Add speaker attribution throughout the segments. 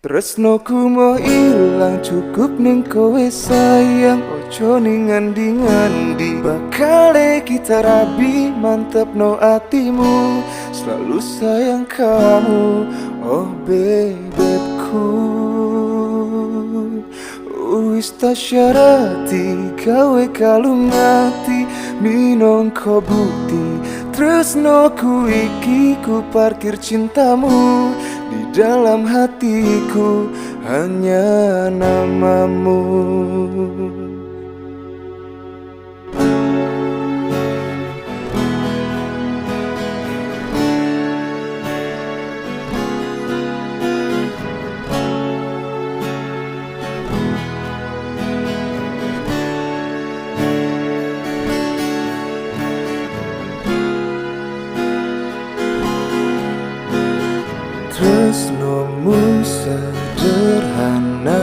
Speaker 1: Tresnoku mau ilang cukup ning kowe sayang. Ojo ning ngandi-ngandi bakale kita rabi, mantep no atimu, selalu sayang kamu. Oh bebekku, wis tak syarati gawe kalung ati, minangka bukti tresnoku iki ku parkir cintamu. Di dalam hatiku hanya namamu. Tresnomu sederhana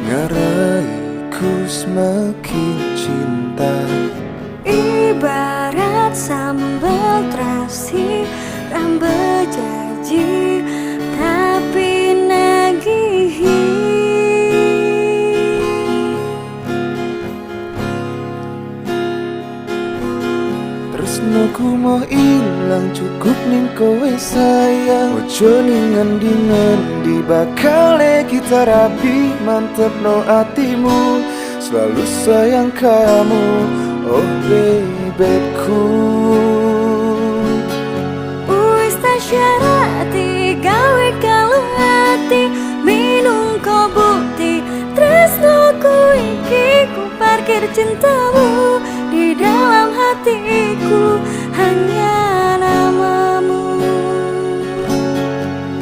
Speaker 1: ngaraiku semakin cinta.
Speaker 2: Ibarat sambal terasi rambut janji tapi nagihi.
Speaker 1: Tresnoku mau ilang cukup ning kowe sayang. Ojo ning ngendi-ngendi bakale kita rabi, mantep no atimu, selalu sayang kamu. Oh bebekku,
Speaker 2: Wis tak syarati gawe kalung ati, minangka bukti tresnoku iki ku parkir cintamu. Di dalam hatiku hanya namamu.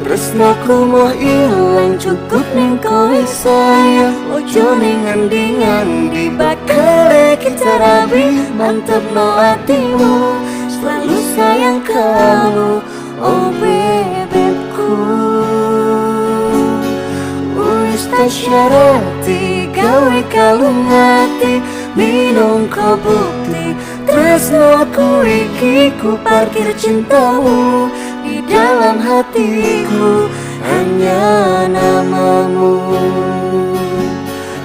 Speaker 1: tresnoku mau ilang cukup ning kowe sayang. Ojo ning ngendi-ngendi bakale kita rabi, mantep no atimu, selalu sayang kamu. Oh bebekku, wis tak syarati gawe kalung ati, minangka bukti tresnoku iki ku parkir cintamu. Di dalam hatiku hanya namamu.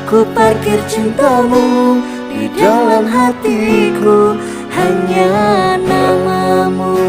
Speaker 1: Ku parkir cintamu, di dalam hatiku hanya namamu.